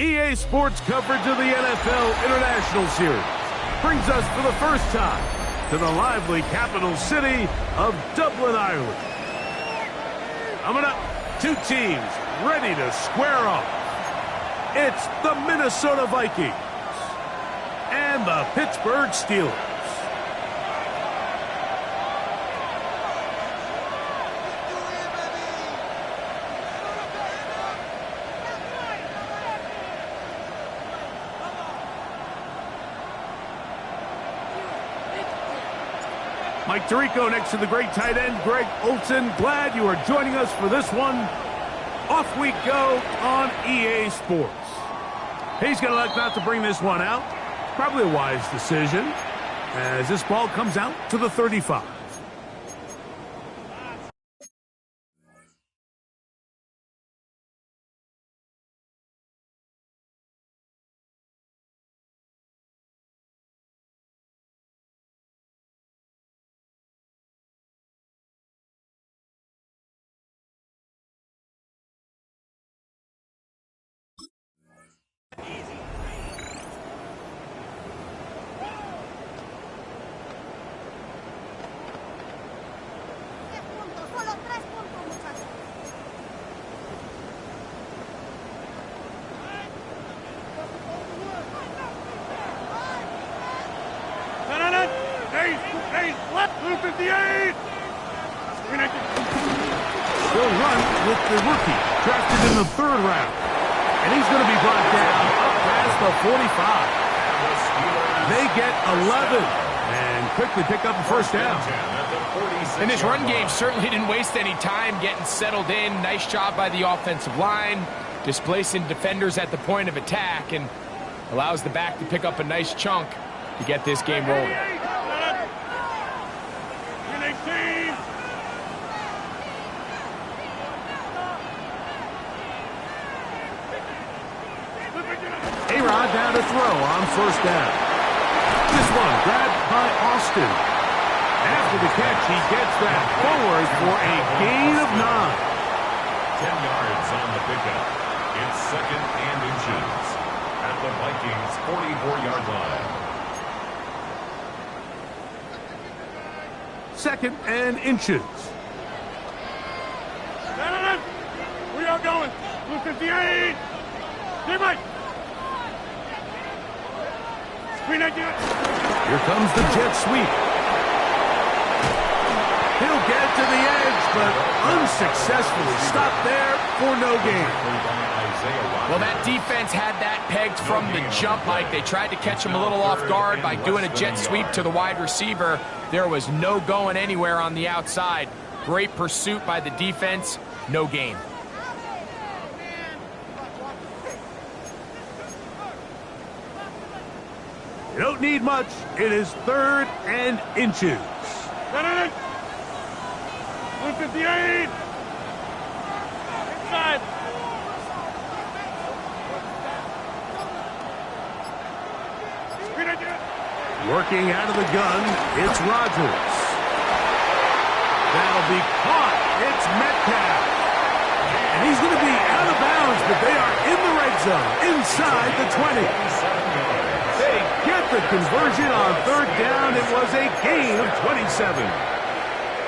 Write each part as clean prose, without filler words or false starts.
EA Sports coverage of the NFL International Series brings us for the first time to the lively capital city of Dublin, Ireland. Coming up, two teams ready to square off. It's the Minnesota Vikings and the Pittsburgh Steelers. Mike Tirico next to the great tight end, Greg Olsen. Glad you are joining us for this one. Off we go on EA Sports. He's going to elect not to bring this one out. Probably a wise decision as this ball comes out to the 35. They'll run with the rookie, drafted in the 3rd round. And he's going to be brought down up past the 45. They get 11 and quickly pick up a first down. And this run game certainly didn't waste any time getting settled in. Nice job by the offensive line, displacing defenders at the point of attack, and allows the back to pick up a nice chunk to get this game rolling. A-Rod down to throw on first down. This one grabbed by Austin. After the catch, he gets that forward for a gain of 9. 10 yards on the pickup. It's 2nd and inches at the Vikings' 44-yard line. 2nd and inches. We are going. Blue 58. Stay right. Here comes the jet sweep. He'll get to the edge, but unsuccessfully stopped there for no gain. Well, that defense had that pegged from the jump, Mike. They tried to catch him a little off guard by doing a jet sweep to the wide receiver. There was no going anywhere on the outside. Great pursuit by the defense. No gain. You don't need much. It is 3rd and inches. 158. Inside. Working out of the gun, it's Rodgers. That'll be caught. It's Metcalf. And he's going to be out of bounds, but they are in the red zone, inside the 20. They get the conversion on 3rd down. It was a gain of 27.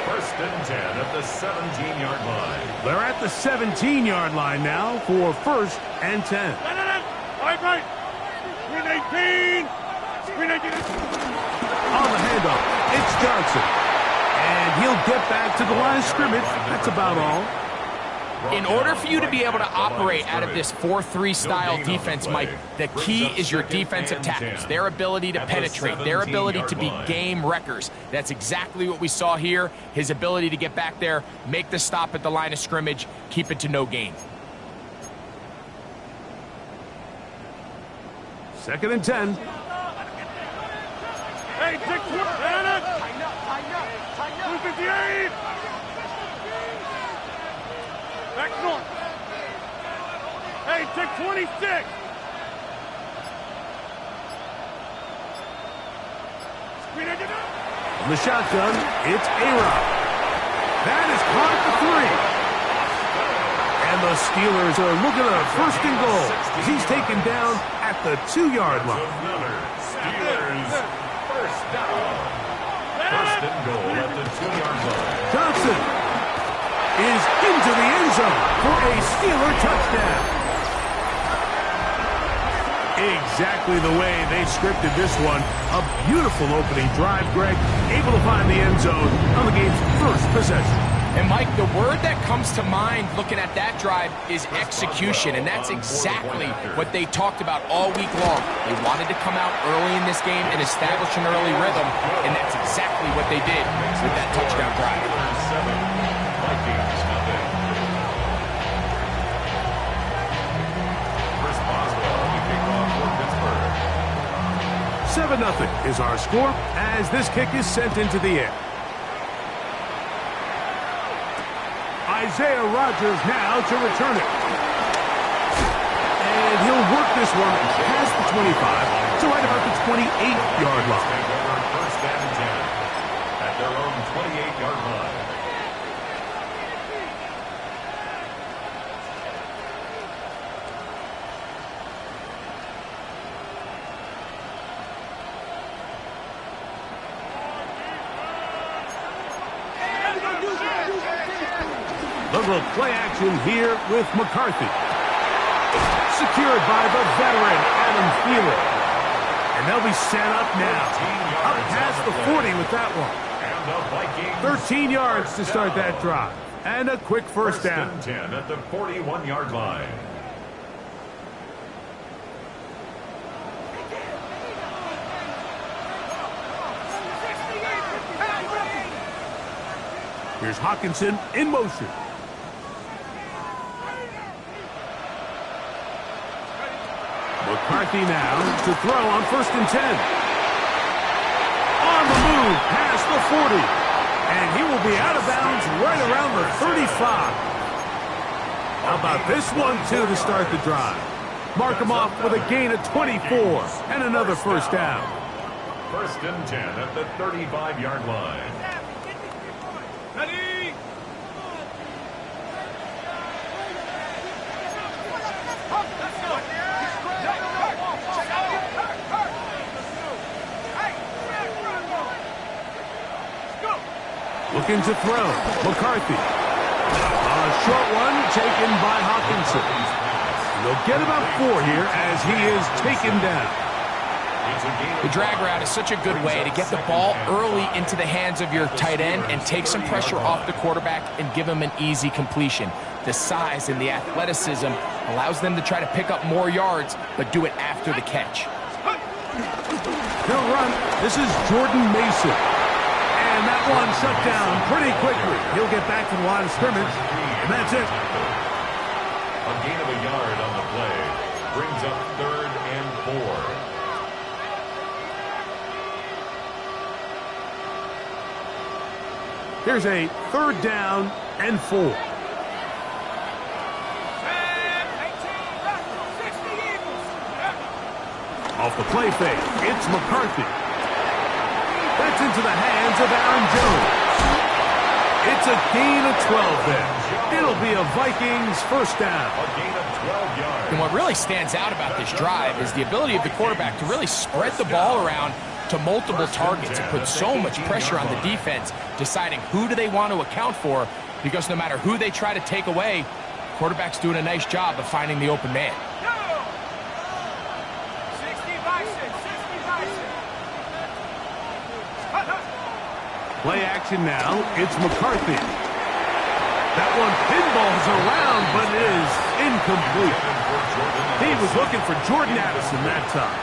1st and 10 at the 17-yard line. They're at the 17-yard line now for 1st and 10. Right. Screen 18. Screen 18. On the handoff, it's Johnson. And he'll get back to the line of scrimmage. That's about all. In order for you to be able to operate out of this 4-3 style defense, Mike, the key is your defensive tackles, their ability to penetrate, their ability to be game wreckers. That's exactly what we saw here, his ability to get back there, make the stop at the line of scrimmage, keep it to no gain. 2nd and 10. Hey, Dick, tighten up. 258. Back north. Hey, Dick, 26. Screen it. From the shotgun, it's A-Rod. That is caught at the 3. And the Steelers are looking at a first and goal as he's taken down at the 2-yard line. Steelers first down. First and goal at the 2-yard line. Johnson is into the end zone for a Steeler touchdown. Exactly the way they scripted this one. A beautiful opening drive, Greg. Able to find the end zone on the game's first possession. And, Mike, the word that comes to mind looking at that drive is execution, and that's exactly what they talked about all week long. They wanted to come out early in this game and establish an early rhythm, and that's exactly what they did with that touchdown drive. 7-0 is our score as this kick is sent into the air. Isaiah Rodgers now to return it. And he'll work this one past the 25 to right about the 28-yard line. First and 10 at their own 28-yard line. A little play action here with McCarthy. Secured by the veteran, Adam Thielen. And they'll be set up now. Up past the 40 with that one. 13 yards to start that drive. And a quick first down. 10 at the 41-yard line. Here's Hawkinson in motion. McCarthy now to throw on first and 10. On the move past the 40. And he will be out of bounds right around the 35. How about this one, too, to start the drive? Mark him off with a gain of 24 and another first down. First and 10 at the 35-yard line. Ready? Looking to throw. McCarthy. A short one taken by Hawkinson. They'll get about 4 here as he is taken down. The drag route is such a good way to get the ball early into the hands of your tight end and take some pressure off the quarterback and give him an easy completion. The size and the athleticism allows them to try to pick up more yards, but do it after the catch. He'll run. This is Jordan Mason. And that one shut down pretty quickly. He'll get back to the line of scrimmage, and that's it. A gain of a yard on the play brings up 3rd and 4. Here's a 3rd down and 4. Off the play fake, it's McCarthy. That's into the hands of Aaron Jones. It's a gain of 12 there. It'll be a Vikings first down. A gain of 12 yards. And what really stands out about this drive is the ability of the quarterback to really spread the ball around to multiple targets and put so much pressure on the defense, deciding who do they want to account for, because no matter who they try to take away, quarterback's doing a nice job of finding the open man. Play action now. It's McCarthy. That one pinballs around, but it is incomplete. He was looking for Jordan Addison that time.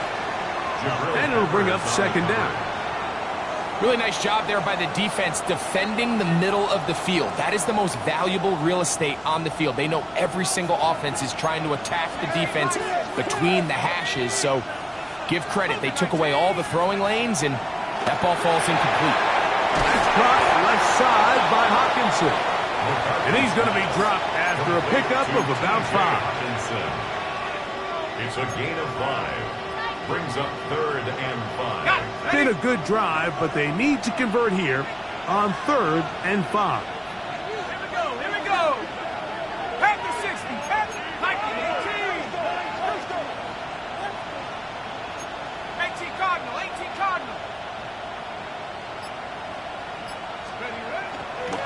And it'll bring up second down. Really nice job there by the defense defending the middle of the field. That is the most valuable real estate on the field. They know every single offense is trying to attack the defense between the hashes. So give credit. They took away all the throwing lanes, and that ball falls incomplete. That's caught left side by Hawkinson. And he's going to be dropped after a pickup of about 5. It's a gain of 5. Brings up 3rd and 5. Did a good drive, but they need to convert here on 3rd and 5. Here we go. Here we go. Back to 60.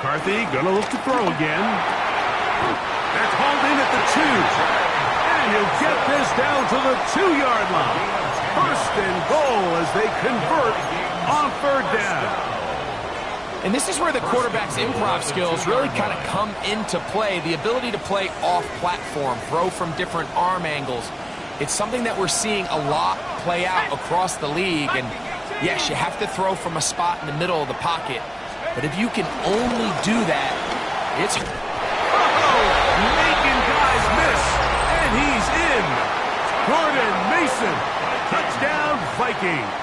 McCarthy gonna look to throw again. That's hauled in at the 2. And he'll get this down to the 2-yard line. First and goal as they convert on 3rd down. And this is where the quarterback's improv skills really kind of come into play. The ability to play off-platform, throw from different arm angles. It's something that we're seeing a lot play out across the league. And yes, you have to throw from a spot in the middle of the pocket. But if you can only do that, it's... Making guys miss. And he's in. Jordan Mason. Touchdown, Vikings.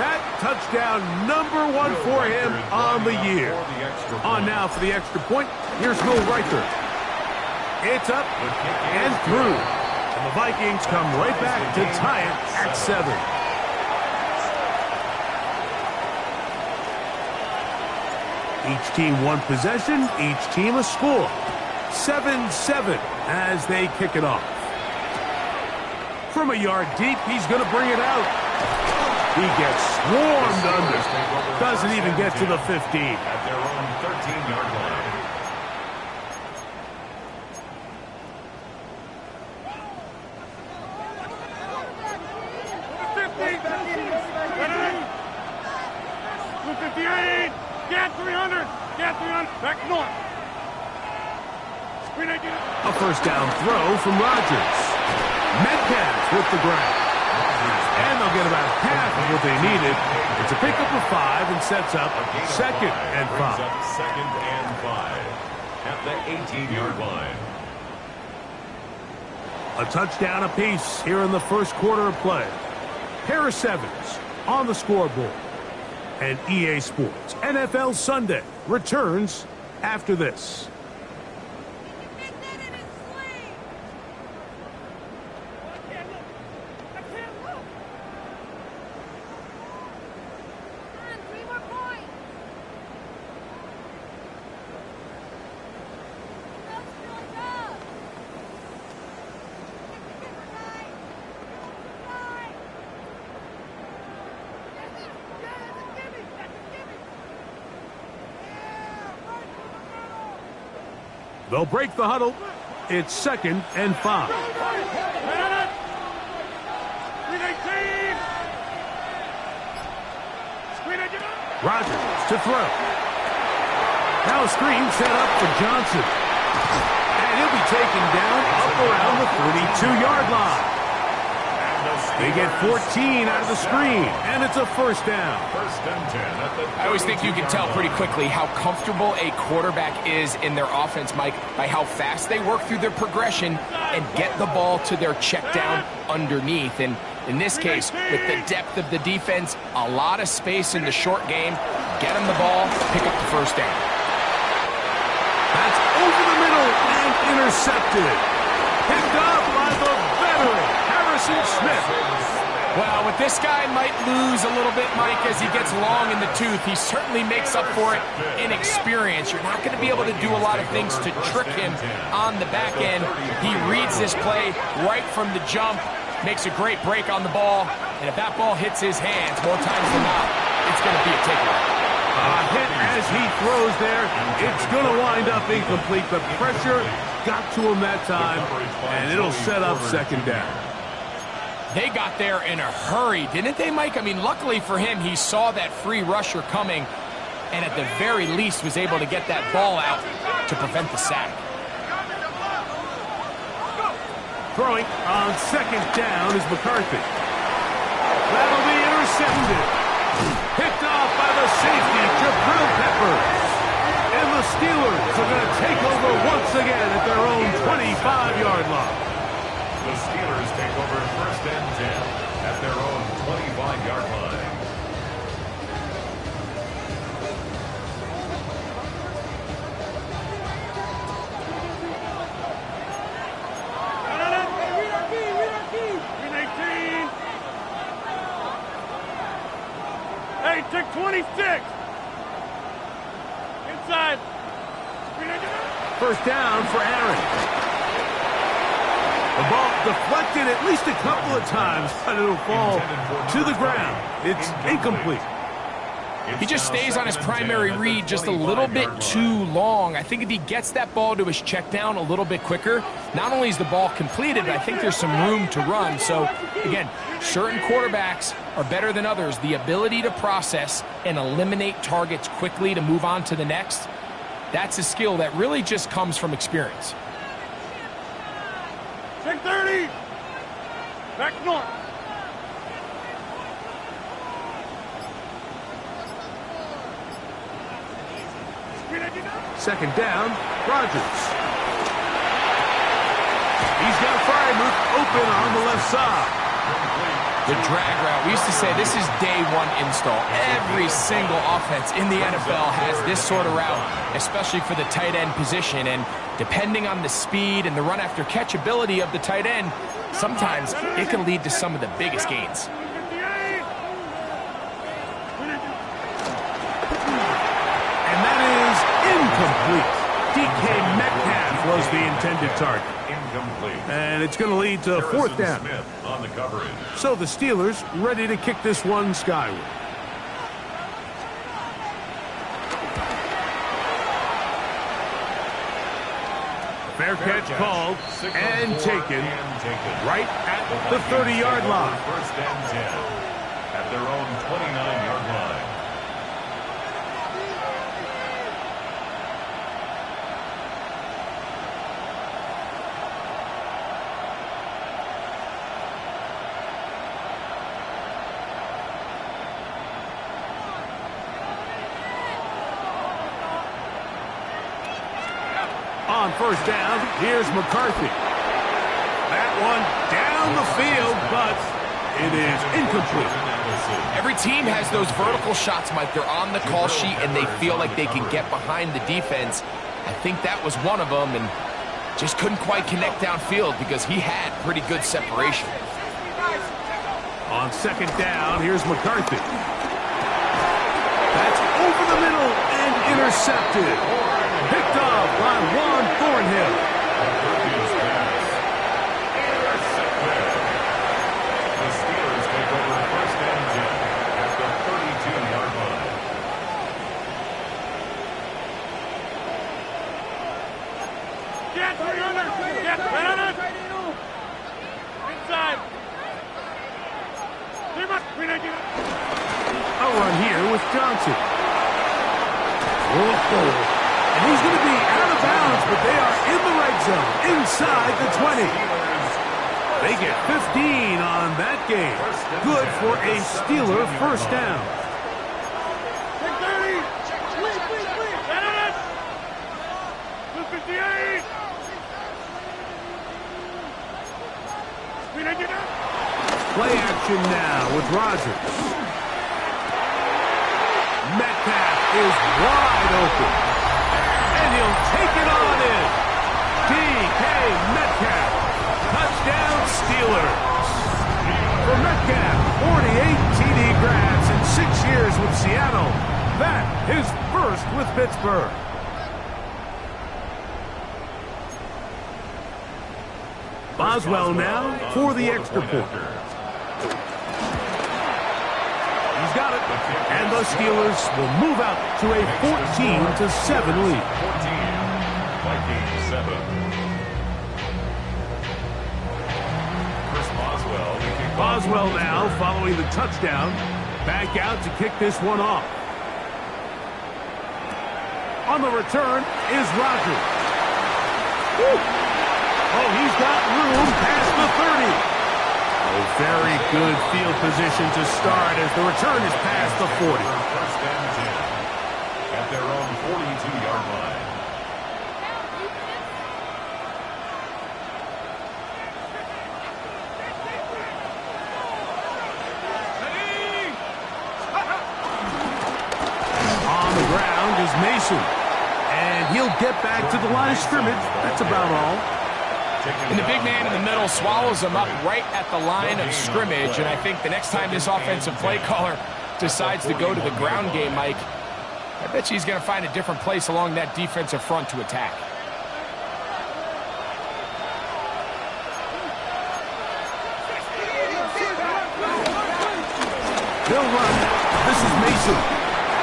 That touchdown number 1 for him on the year. On now for the extra point. Here's Will Reither. It's up and through. And the Vikings come right back to tie it at 7. Each team one possession, each team a score. 7-7 as they kick it off. From a yard deep, he's going to bring it out. He gets swarmed under. Doesn't even get to the 15. At their own 13-yard line. Blue 58. Get 300. Get 300. Back north. A first down throw from Rodgers. Metcalf with the grab. And they'll get about half of what they needed. It's a pickup of 5 and sets up 2nd and 5. Second and 5 at the 18-yard line. A touchdown apiece here in the first quarter of play. Pair of 7s on the scoreboard. And EA Sports NFL Sunday returns after this. They'll break the huddle. It's 2nd and 5. Rodgers to throw. Now a screen set up for Johnson. And he'll be taken down up around the 32-yard line. They get 14 out of the screen, and it's a first down. First and 10 at the... I always think you can tell pretty quickly how comfortable a quarterback is in their offense, Mike, by how fast they work through their progression and get the ball to their check down underneath. And in this case, with the depth of the defense, a lot of space in the short game, get them the ball, pick up the first down. That's over the middle and intercepted. Picked up by the veteran, Harrison Smith. Well, with this guy might lose a little bit, Mike, as he gets long in the tooth. He certainly makes up for it in experience. You're not going to be able to do a lot of things to trick him on the back end. He reads this play right from the jump, makes a great break on the ball, and if that ball hits his hands more times than not, it's going to be a takeaway. A hit as he throws there. It's going to wind up incomplete. The pressure got to him that time, and it'll set up 2nd down. They got there in a hurry, didn't they, Mike? I mean, luckily for him, he saw that free rusher coming, and at the very least was able to get that ball out to prevent the sack. Throwing on 2nd down is McCarthy. That'll be intercepted. Picked off by the safety, Jabril Peppers. And the Steelers are going to take over once again at their own 25-yard line. The Steelers take over first and 10 at their own 25-yard line. Hey, take 26. Inside. First down for Aaron. The ball deflected at least a couple of times, but it'll fall to the ground. It's incomplete. He just stays on his primary read just a little bit too long. I think if he gets that ball to his check down a little bit quicker, not only is the ball completed, but I think there's some room to run. So, again, certain quarterbacks are better than others. The ability to process and eliminate targets quickly to move on to the next, that's a skill that really just comes from experience. Check 30. Back north. Second down, Rodgers. He's got Frymuth open on the left side. The drag route, we used to say this is day one install. Every single offense in the NFL has this sort of route, especially for the tight end position. And depending on the speed and the run after catch ability of the tight end, sometimes it can lead to some of the biggest gains. Incomplete. DK Metcalf was the intended target. Incomplete. And it's going to lead to fourth down. Smith on the coverage. So the Steelers ready to kick this one skyward. Fair catch called and taken right at the 30-yard line. First and 10 at their own 29-yard line. On first down, here's McCarthy. That one down the field, but it is incomplete. Every team has those vertical shots, Mike. They're on the call sheet, and they feel like they can get behind the defense. I think that was one of them, and just couldn't quite connect downfield because he had pretty good separation. On second down, here's McCarthy. That's over the middle and intercepted. Picked off by Juan Thornhill. The Steelers take over first and 10 at the 32-yard line. Get 300. Get 300. Inside. A run here with Johnson. And he's going to be out of bounds, but they are in the right zone, inside the 20. They get 15 on that game. Good for a Steeler first down. 30. 258. Play action now with Rodgers. Metcalf is wide open. And he'll take it on in. DK Metcalf. Touchdown Steelers. For Metcalf, 48 TD grabs in 6 years with Seattle. That is first with Pittsburgh. Boswell now for the extra point. He's got it. And the Steelers will move out to a 14-7 lead. 14, Vikings 7. Chris Boswell now following the touchdown. Back out to kick this one off. On the return is Rodgers. Woo. Oh, he's got room past the 30. Oh, very good field position to start as the return is past the 40. First and 10 at their own 42-yard line. On the ground is Mason. And he'll get back to the line of scrimmage. That's about all. And the big man in the middle swallows him up right at the line of scrimmage. And I think the next time this offensive play caller decides to go to the ground game, Mike, I bet you he's going to find a different place along that defensive front to attack. They'll run. This is Mason.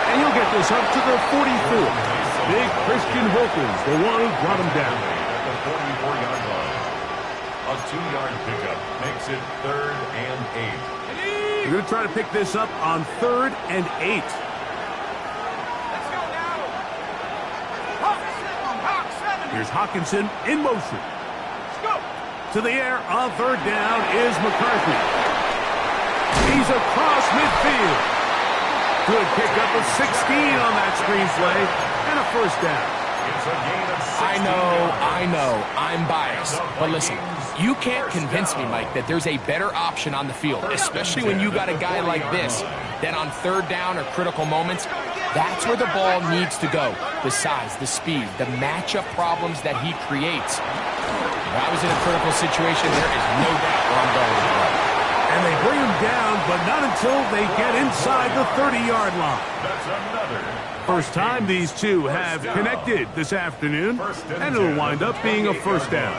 And he'll get this up to the 44. Big Christian Wilkins, the one who brought him down. At the 44-yard line. A 2-yard pickup makes it 3rd and 8. They're going to try to pick this up on 3rd and 8. Here's Hawkinson in motion. To the air on 3rd down is McCarthy. He's across midfield. Good pickup of 16 on that screen play and a 1st down. It's a gain of 16. I know, I'm biased. But listen, you can't convince me, Mike, that there's a better option on the field, especially when you got a guy like this, that on 3rd down or critical moments, that's where the ball needs to go. The size, the speed, the matchup problems that he creates. If I was in a critical situation, there is no doubt where I'm going with the ball. And they bring him down, but not until they get inside the 30-yard line. That's another. First time these two have connected this afternoon, and it'll wind up being a 1st down.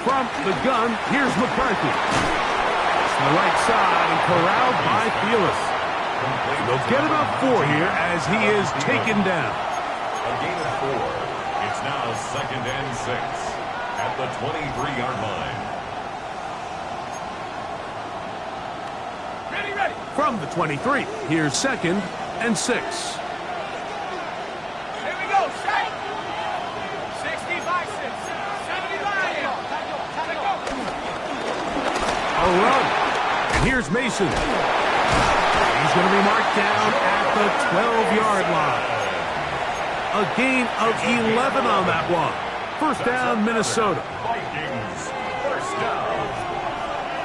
From the gun, here's McCarthy. To the right side and corralled by Felix. They'll get about 4 here as he is taken down. A gain of 4. It's now 2nd and 6 at the 23-yard line. Ready. From the 23, here's 2nd and 6. Here we go. Set. 60 by 6. 70 by 8. A run. And here's Mason. He's going to be marked down at the 12-yard line. A gain of 11 on that one. 1st down, Minnesota. Vikings, 1st down.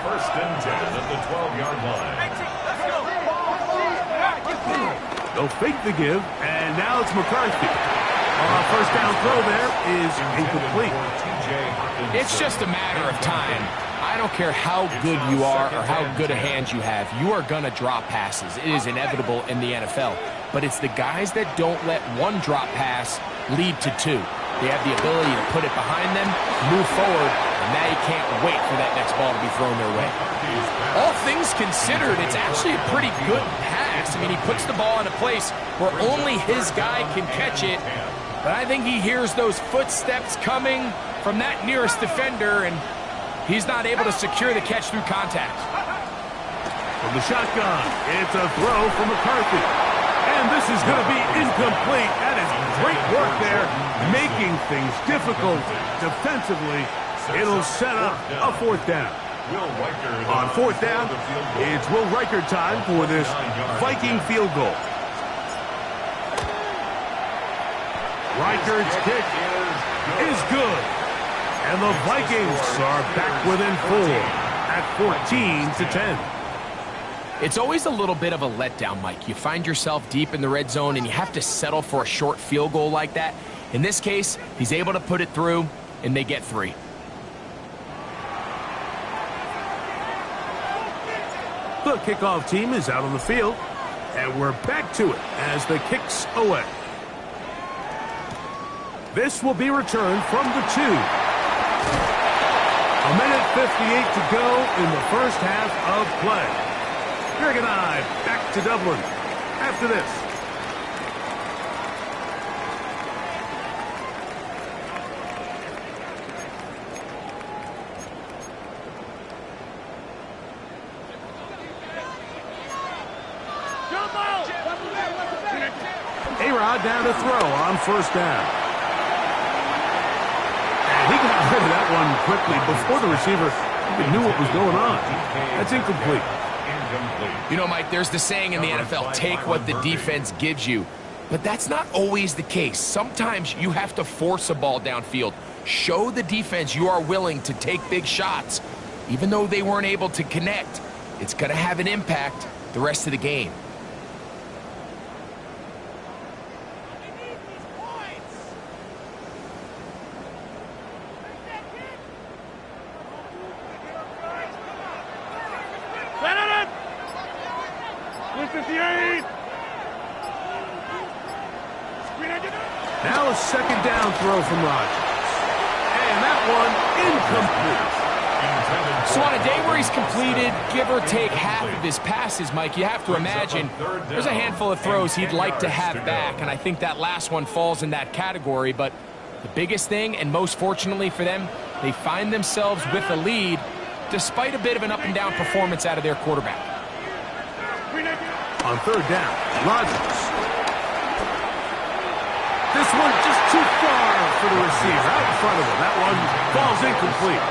1st and 10 at the 12-yard line. They'll fake the give, and now it's McCarthy. 1st down throw there is incomplete. It's just a matter of time. I don't care how good you are or how good a hand you have. You are going to drop passes. It is inevitable in the NFL. But it's the guys that don't let one drop pass lead to 2. They have the ability to put it behind them, move forward, and now you can't wait for that next ball to be thrown their way. All things considered, it's actually a pretty good pass. I mean, he puts the ball in a place where only his guy can catch it. But I think he hears those footsteps coming from that nearest defender, and he's not able to secure the catch through contact. From the shotgun, it's a throw from McCarthy. And this is going to be incomplete. That is great work there, making things difficult defensively. It'll set up a 4th down. On 4th down, it's Will Riker time for this Viking field goal. Riker's kick is good. And the Vikings are back within 4 at 14-10. It's always a little bit of a letdown, Mike. You find yourself deep in the red zone and you have to settle for a short field goal like that. In this case, he's able to put it through, and they get 3. The kickoff team is out on the field, and we're back to it as the kick's away. This will be returned from the 2. A minute 58 to go in the 1st half of play. Greg and I back to Dublin after this. A-Rod down to throw on 1st down. And he got rid of that one quickly before the receiver even knew what was going on. That's incomplete. You know, Mike, there's the saying in the NFL, take what the defense gives you. But that's not always the case. Sometimes you have to force a ball downfield. Show the defense you are willing to take big shots. Even though they weren't able to connect, it's going to have an impact the rest of the game. Now a 2nd down throw from Rodgers. And that one incomplete. So on a day where he's completed, give or take half of his passes, Mike, you have to imagine there's a handful of throws he'd like to have back, and I think that last one falls in that category. But the biggest thing, and most fortunately for them, they find themselves with a lead despite a bit of an up-and-down performance out of their quarterback. On third down, Rodgers. This one just too far for the receiver. Out in front of him. That one falls incomplete.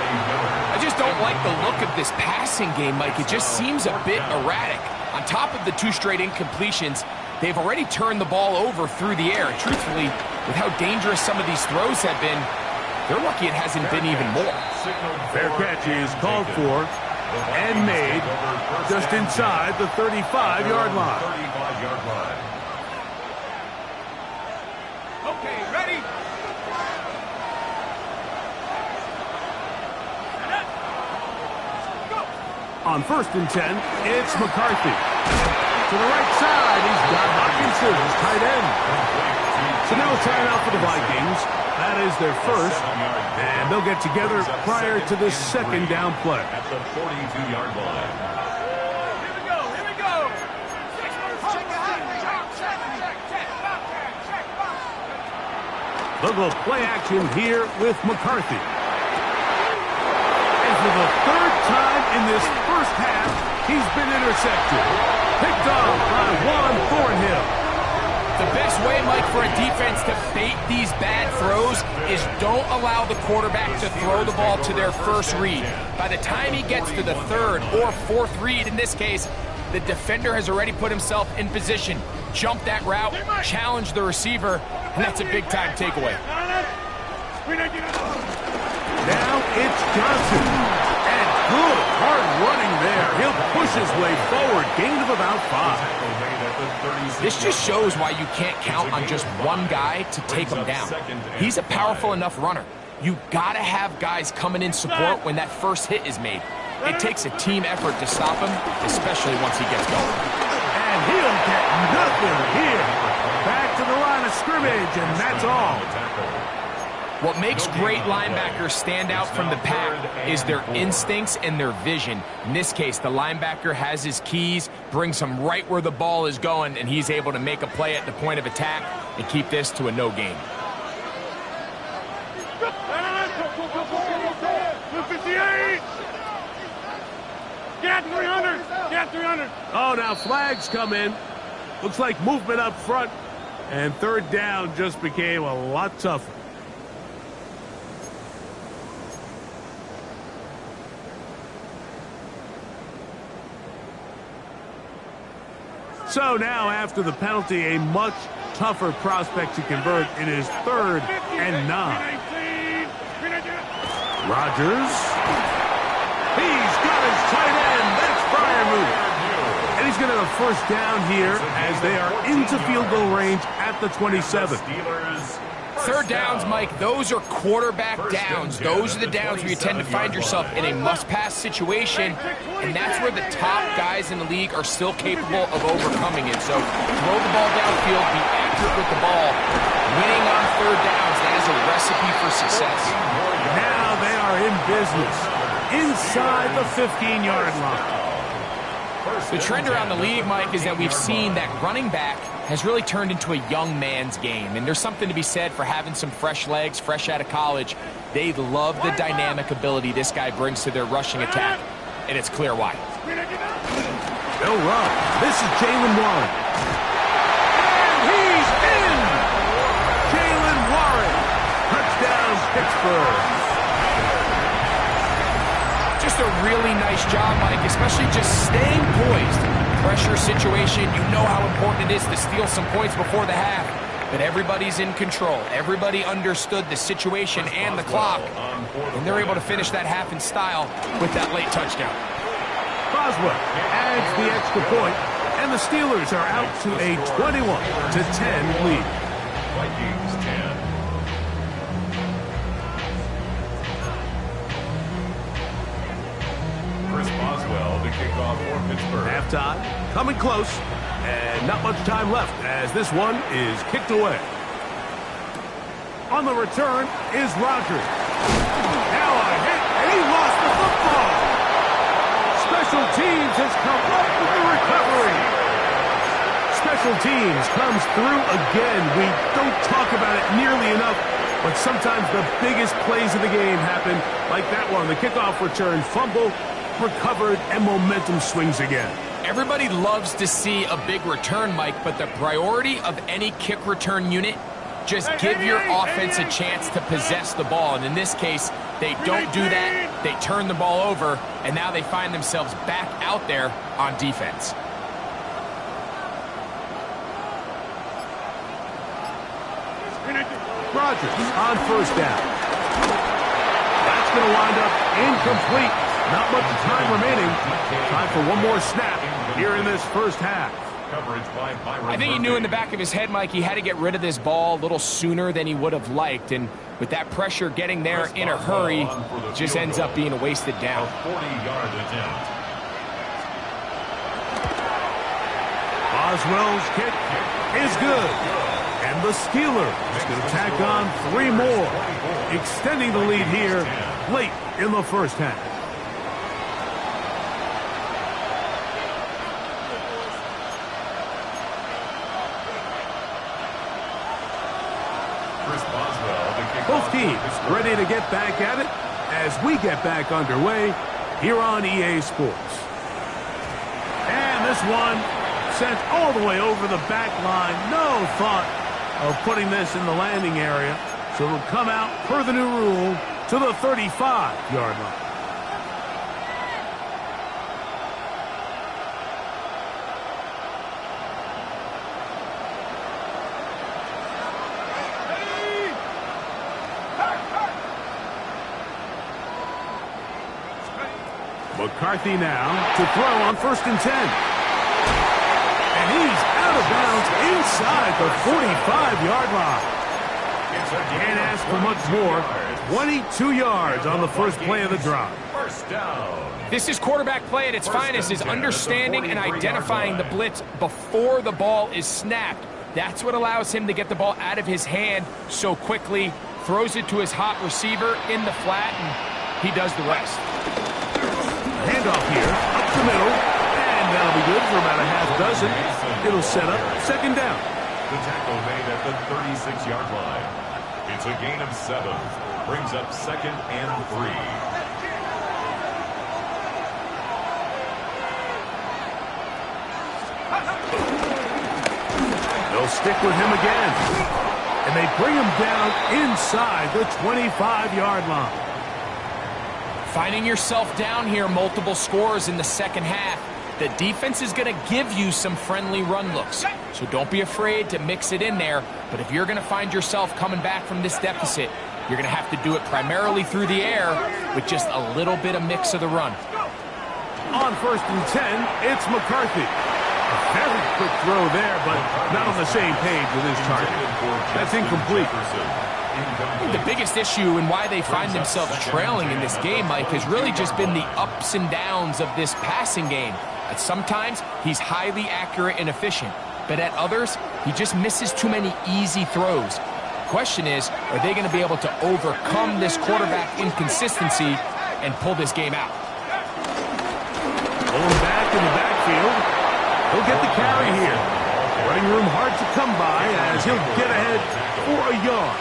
I just don't like the look of this passing game, Mike. It just seems a bit erratic. On top of the 2 straight incompletions, they've already turned the ball over through the air. Truthfully, with how dangerous some of these throws have been, they're lucky it hasn't been even more. Fair catch is called for and made just inside the 35-yard line. Okay, ready? On 1st and 10, it's McCarthy. To the right side, he's got Hawkinson, his tight end. So now a timeout for the Vikings. That is their first, and they'll get together prior to this 2nd down play. At the 42-yard line. Here we go, here we go. They'll go play action here with McCarthy. And for the 3rd time in this first half, he's been intercepted. Picked off by Juan Thornhill. The best way, Mike, for a defense to bait these bad throws is don't allow the quarterback to throw the ball to their first read. By the time he gets to the 3rd or 4th read, in this case, the defender has already put himself in position, jumped that route, challenged the receiver, and that's a big-time takeaway. Now it's Johnson. And good hard running there. He'll push his way forward. Gain of about 5. This just shows why you can't count on just one guy to take him down. He's a powerful enough runner. You gotta have guys coming in support when that first hit is made. It takes a team effort to stop him, especially once he gets going. And he'll get nothing here. Back to the line of scrimmage, and that's all. What makes great linebackers stand out from the pack is their instincts and their vision. In this case, the linebacker has his keys, brings him right where the ball is going, and he's able to make a play at the point of attack and keep this to a no gain. Get 300! Get 300! Oh, now flags come in. Looks like movement up front. And 3rd down just became a lot tougher. So now, after the penalty, a much tougher prospect to convert. It is 3rd and 9. Rodgers. He's got his tight end. That's Freiermuth. And he's going to have a 1st down here as they are into field goal range at the 27. 3rd downs, Mike, those are quarterback downs. Those are the downs where you tend to find yourself in a must-pass situation, and that's where the top guys in the league are still capable of overcoming it. So throw the ball downfield, be accurate with the ball. Winning on 3rd downs, that is a recipe for success. Now they are in business inside the 15-yard line. The trend around the league, Mike, is that we've seen that running back has really turned into a young man's game. And there's something to be said for having some fresh legs, fresh out of college. They love the dynamic ability this guy brings to their rushing attack, and it's clear why. They'll run. This is Jalen Warren. And he's in! Jalen Warren. Touchdown, Pittsburgh. Just a really nice job, Mike, especially just staying poised. Pressure situation, you know how important it is to steal some points before the half. But everybody's in control. Everybody understood the situation and the clock. And they're able to finish that half in style with that late touchdown. Boswell adds the extra point, and the Steelers are out to a 21-10 lead. Vikings 10. Boswell to kick off for Pittsburgh. Halftime, coming close, and not much time left as this one is kicked away. On the return is Rodgers. Now a hit, and he lost the football. teams comes through again. We don't talk about it nearly enough, but sometimes the biggest plays of the game happen like that one. The kickoff return, fumble, recovered, and momentum swings again. Everybody loves to see a big return, Mike, but the priority of any kick return unit, just give your offense a chance to possess the ball. And in this case, they don't do that. They turn the ball over, and now they find themselves back out there on defense. Rodgers on first down. That's going to wind up incomplete. Not much time remaining. Time for one more snap here in this first half. I think he knew in the back of his head, Mike, he had to get rid of this ball a little sooner than he would have liked. And with that pressure getting there in a hurry, it just ends up being a wasted down. 40-yard attempt. Boswell's kick is good. And the Steelers going to tack on 3 more, extending the lead here late in the first half. Both teams ready to get back at it as we get back underway here on EA Sports. And this one sent all the way over the back line. No thought of putting this in the landing area. So it'll come out per the new rule to the 35-yard line. McCarthy now to throw on 1st and 10. And he's out of bounds inside the 45-yard line. Can't ask for much more. 22 yards on the first play of the drive. First down. This is quarterback play at its finest, is understanding and identifying the blitz before the ball is snapped. That's what allows him to get the ball out of his hand so quickly, throws it to his hot receiver in the flat, and he does the rest. Handoff here, up the middle, and that'll be good for about a half dozen. It'll set up 2nd down. The tackle made at the 36-yard line. It's a gain of 7. Brings up 2nd and 3. They'll stick with him again. And they bring him down inside the 25-yard line. Finding yourself down here, multiple scores in the second half. The defense is going to give you some friendly run looks. So don't be afraid to mix it in there. But if you're going to find yourself coming back from this deficit, you're going to have to do it primarily through the air with just a little bit of mix of the run. On 1st and 10, it's McCarthy. A very quick throw there, but not on the same page with his target. That's incomplete. I think the biggest issue and why they find themselves trailing in this game, Mike, has really just been the ups and downs of this passing game. Sometimes he's highly accurate and efficient, but at others, he just misses too many easy throws. The question is, are they going to be able to overcome this quarterback inconsistency and pull this game out? Going back in the backfield, he'll get the carry here. Running room hard to come by as he'll get ahead for a yard.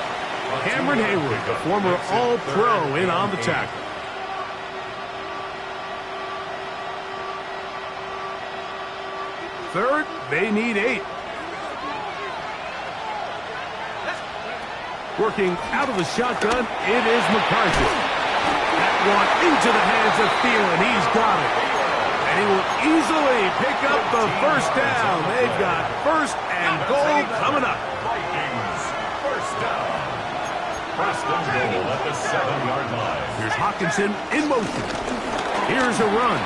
Cameron Hayward, the former All-Pro, in on the tackle. Third, they need 8. Working out of the shotgun, it is McCarthy. That one into the hands of Thielen. He's got it. And he will easily pick up the first down. They've got 1st and goal coming up. Vikings, first down. First and goal at the 7-yard line. Here's Hawkinson in motion. Here's a run.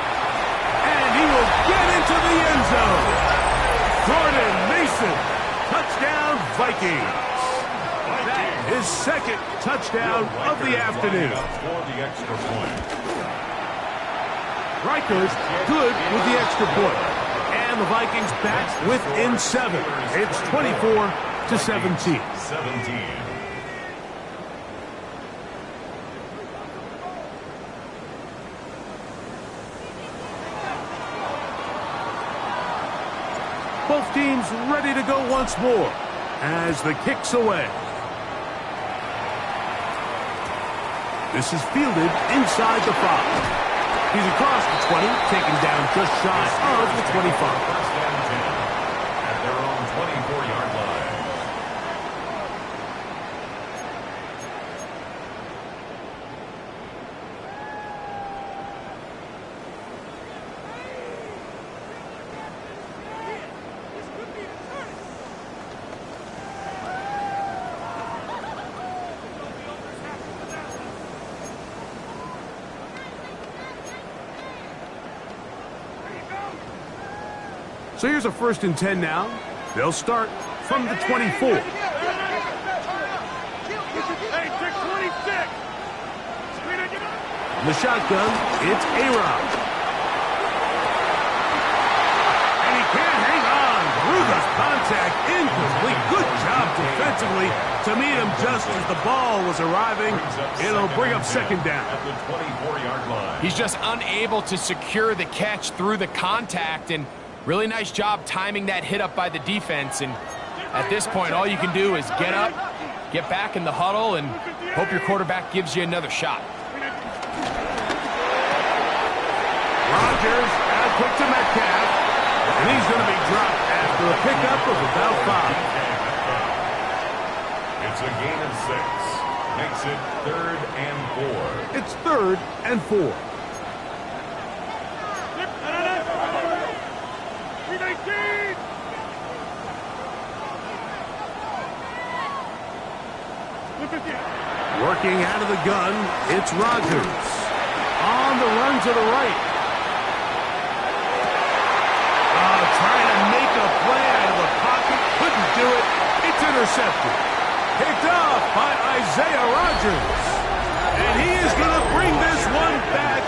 And he will get into the end zone. Jordan Mason. Touchdown, Vikings. That is 2nd touchdown of the afternoon. For the extra point. Rikers good with the extra point. And the Vikings back within 7. It's 24-17. 17. Both teams ready to go once more as the kick's away. This is fielded inside the 5. He's across the 20, taken down just shy of the 25. First down 10 at their own 24-yard line. So here's a 1st and 10 now. They'll start from the 24. Hey, take 26. In the shotgun, it's A-Rod. And he can't hang on. Through the contact, incomplete. Good job defensively to meet him just as the ball was arriving. It'll bring up 2nd down. At the 24-yard line. He's just unable to secure the catch through the contact, and really nice job timing that hit up by the defense. And at this point, all you can do is get up, get back in the huddle, and hope your quarterback gives you another shot. Rodgers out quick to Metcalf, and he's going to be dropped after a pickup of about 5. It's a gain of 6. Makes it 3rd and 4. It's 3rd and 4. Working out of the gun, it's Rodgers. On the run to the right. Trying to make a play out of the pocket. Couldn't do it. It's intercepted. Picked off by Isaiah Rodgers. And he is going to bring this one back.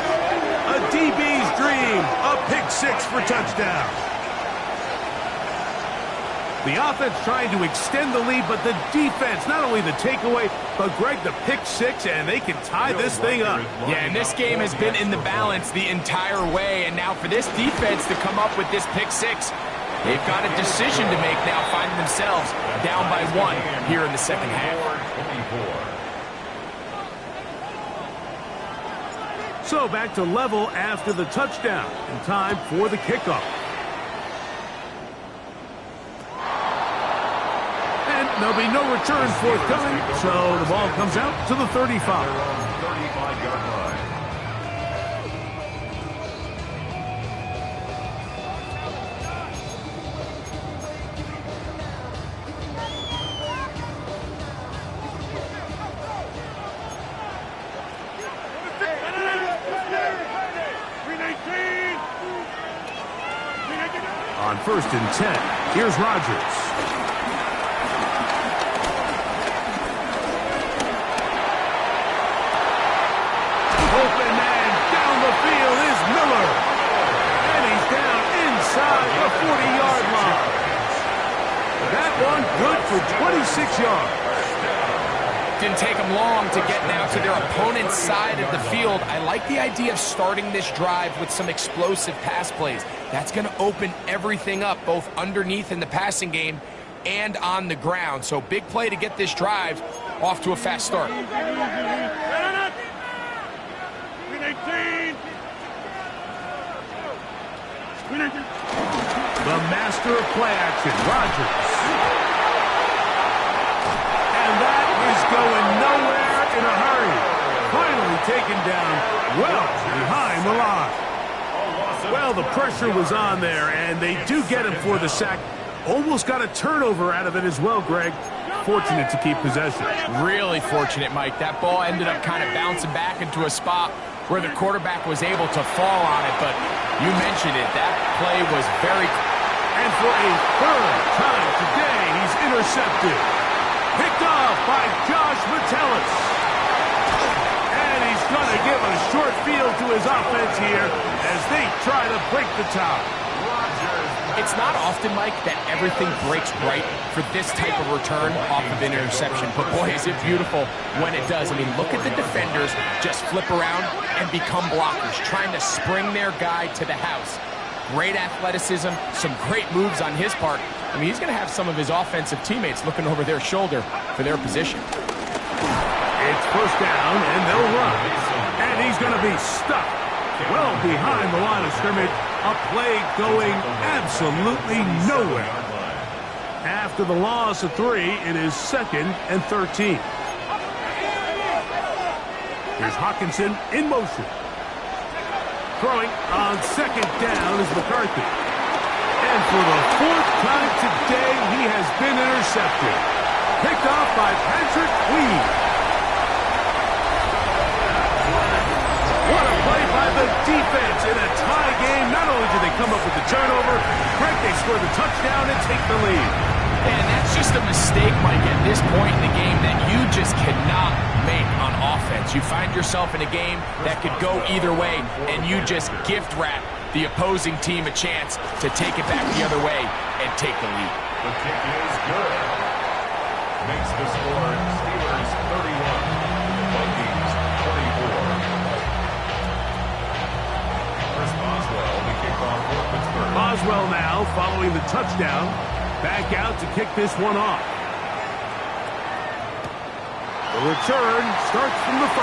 A DB's dream. A pick 6 for touchdown. The offense trying to extend the lead, but the defense, not only the takeaway, but Greg, the pick 6, and they can tie this thing up. Yeah, and this game has been in the balance the entire way, and now for this defense to come up with this pick 6, they've got a decision to make now, finding themselves down by 1 here in the 2nd half. So back to level after the touchdown, and time for the kickoff. There'll be no return forthcoming, so the ball comes out to the 35. 35-yard line. On 1st and 10, here's Rodgers. The 40-yard line. That one good for 26 yards. Didn't take them long to get now to their opponent's side of the field. I like the idea of starting this drive with some explosive pass plays. That's going to open everything up, both underneath in the passing game and on the ground. So big play to get this drive off to a fast start. The master of play action, Rodgers. And that is going nowhere in a hurry. Finally taken down well behind the line. Well, the pressure was on there, and they do get him for the sack. Almost got a turnover out of it as well, Greg. Fortunate to keep possession. Really fortunate, Mike. That ball ended up kind of bouncing back into a spot where the quarterback was able to fall on it, but you mentioned it. That play was very... And for a 3rd time today, he's intercepted. Picked off by Josh Metellus. And he's going to give a short field to his offense here as they try to break the tie. It's not often, Mike, that everything breaks right for this type of return off of an interception. But boy, is it beautiful when it does. I mean, look at the defenders just flip around and become blockers, trying to spring their guy to the house. great athleticism, some great moves on his part. I mean, he's going to have some of his offensive teammates looking over their shoulder for their position. It's first down, and they'll run. And he's going to be stuck well behind the line of scrimmage. A play going absolutely nowhere. After the loss of 3, it is 2nd and 13. Here's Hawkinson in motion. Throwing on 2nd down is McCarthy. And for the 4th time today, he has been intercepted. Picked off by Patrick Weed. What a play by the defense in a tie game. Not only did they come up with the turnover, Greg, they score the touchdown and take the lead. And that's just a mistake, Mike, at this point in the game that you just cannot make on offense. You find yourself in a game that could go either way, and you just gift wrap the opposing team a chance to take it back the other way and take the lead. The kick is good. Makes the score Steelers 31, Vikings 24. Chris Boswell, the kickoff for Pittsburgh. Boswell now following the touchdown. Back out to kick this one off. The return starts from the 5.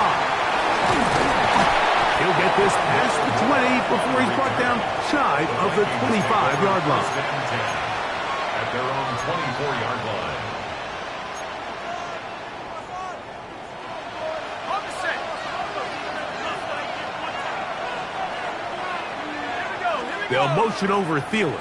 He'll get this past the 20 before he's brought down shy of the 25-yard line. At their own 24-yard line. They'll motion over Thielen.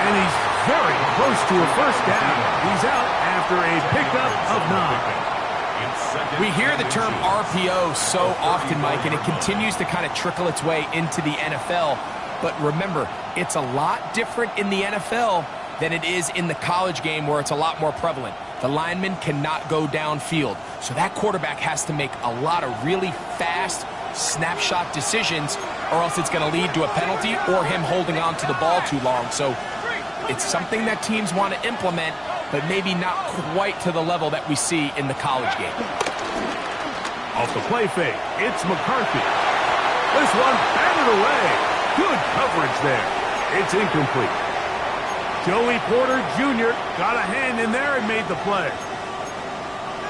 And he's very close to a first down. He's out after a pickup of 9. We hear the term RPO so often, Mike, and it continues to kind of trickle its way into the NFL. But remember, it's a lot different in the NFL than it is in the college game where it's a lot more prevalent. The lineman cannot go downfield. So that quarterback has to make a lot of really fast snapshot decisions, or else it's going to lead to a penalty or him holding on to the ball too long. So it's something that teams want to implement, but maybe not quite to the level that we see in the college game. Off the play fake, it's McCarthy. This one batted away. Good coverage there. It's incomplete. Joey Porter Jr. got a hand in there and made the play.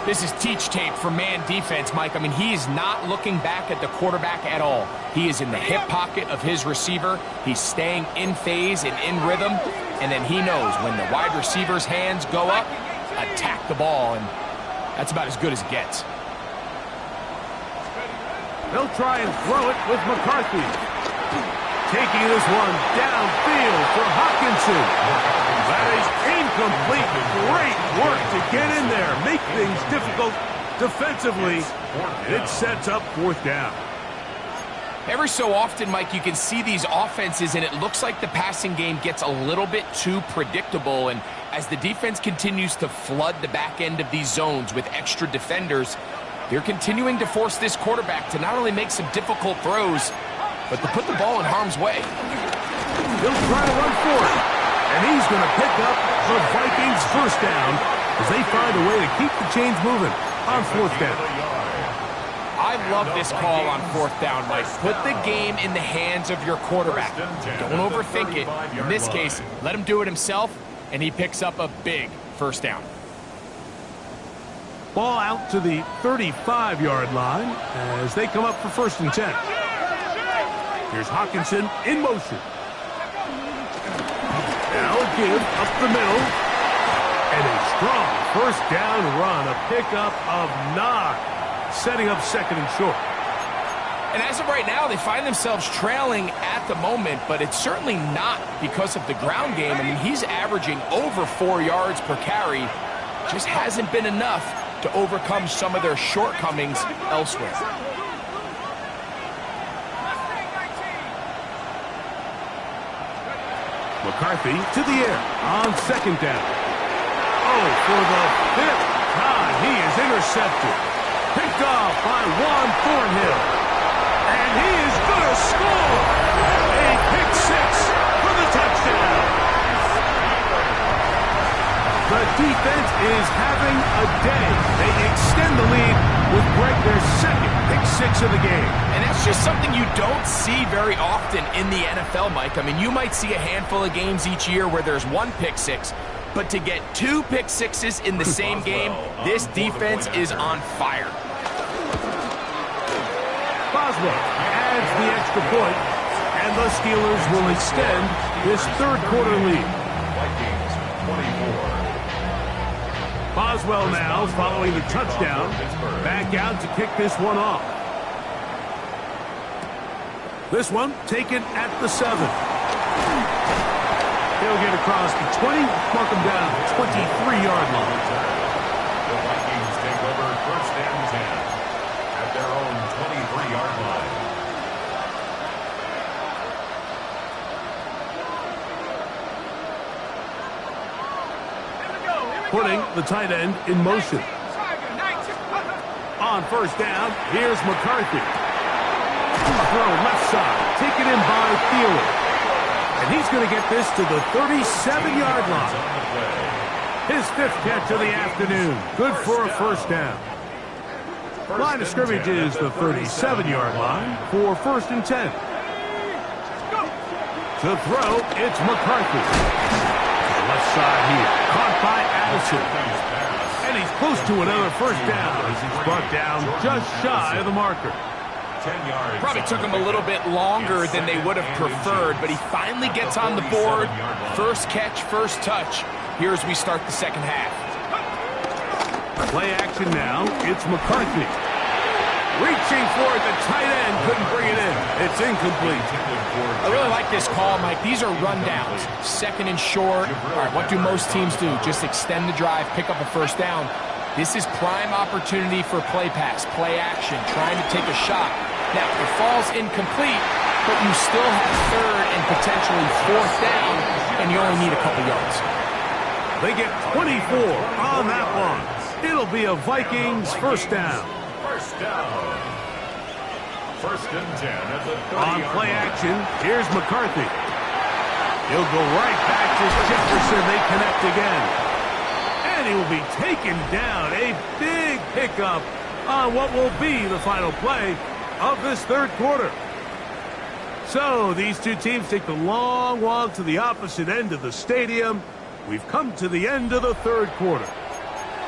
This is teach tape for man defense, Mike. I mean, he is not looking back at the quarterback at all. He is in the hip pocket of his receiver. He's staying in phase and in rhythm. And then he knows when the wide receiver's hands go up, attack the ball. And that's about as good as it gets. They'll try and throw it with McCarthy. Taking this one downfield for Hawkinson. That is incomplete. Great work to get in there. Make things difficult defensively. It sets up 4th down. Every so often, Mike, you can see these offenses, and it looks like the passing game gets a little bit too predictable. And as the defense continues to flood the back end of these zones with extra defenders, they're continuing to force this quarterback to not only make some difficult throws, but to put the ball in harm's way. He'll try to run for it. And he's going to pick up the Vikings' first down as they find a way to keep the chains moving on 4th down. I love this call on 4th down, Mike. Put the game in the hands of your quarterback. Don't overthink it. In this case, let him do it himself, and he picks up a big first down. Ball out to the 35-yard line as they come up for 1st and 10. Here's Hawkinson in motion. Now give up the middle. And a strong first down run, a pickup of 9, setting up 2nd and short. And as of right now, they find themselves trailing at the moment, but it's certainly not because of the ground game. I mean, he's averaging over 4 yards per carry. Just hasn't been enough to overcome some of their shortcomings elsewhere. McCarthy to the air on 2nd down. Oh, for the 5th time, he is intercepted. Picked off by Juan Thornhill. And he is going to score. A pick 6 for the touchdown. The defense is having a day. They extend the lead with their second pick six of the game. And that's just something you don't see very often in the NFL, Mike. I mean, you might see a handful of games each year where there's one pick six, but to get two pick sixes in the same game, this defense is on fire. Boswell adds the extra point, and the Steelers will extend this third quarter lead. Vikings 24. Boswell now following the touchdown, back out to kick this one off. This one taken at the 7. He'll get across the 20, mark him down at the 23-yard line. The Vikings take over first and 10 at their own 23-yard line. Putting the tight end in motion. On first down, here's McCarthy. Throw left side, taken in by Thielen. And he's going to get this to the 37-yard line. His fifth catch of the afternoon. Good for a first down. Line of scrimmage is the 37-yard line for first and 10. To throw, it's McCarthy. Left side here, caught by Addison. And he's close to another first down as he's brought down just shy of the marker. 10 yards. Probably took him a little bit longer than they would have preferred, but he finally gets on the board. First catch, first touch. Here as we start the second half. Play action now. It's McCarthy. Reaching for it, the tight end couldn't bring it in. It's incomplete. I really like this call, Mike. These are rundowns. Second and short. All right, what do most teams do? Just extend the drive, pick up a first down. This is prime opportunity for play pass, play action, trying to take a shot. Now, it falls incomplete, but you still have third and potentially fourth down, and you only need a couple yards. They get 24 on that one. It'll be a Vikings first down. First down. First and 10 at the 30-yard On play line. action, here's McCarthy. He'll go right back to Jefferson. They connect again. And he will be taken down. A big pickup on what will be the final play of this third quarter. So these two teams take the long walk to the opposite end of the stadium. We've come to the end of the third quarter.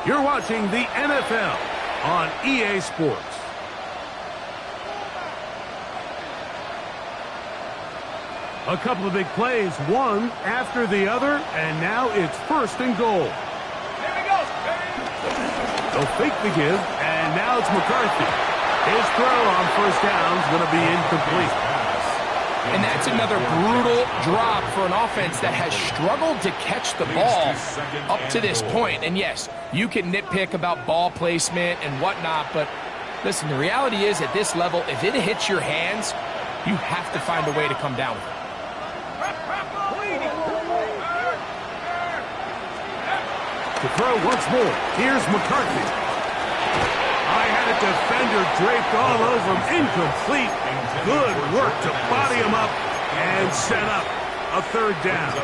You're watching the NFL on EA Sports. A couple of big plays, one after the other, and now it's first and goal. They'll fake the give, and now it's McCarthy. His throw on first down is going to be incomplete. And that's another brutal drop for an offense that has struggled to catch the ball up to this point. And yes, you can nitpick about ball placement and whatnot, but listen, the reality is at this level, if it hits your hands, you have to find a way to come down with it. To throw once more, here's McCarthy. I had a defender draped all over him, incomplete. Good work to body him up and set up a third down.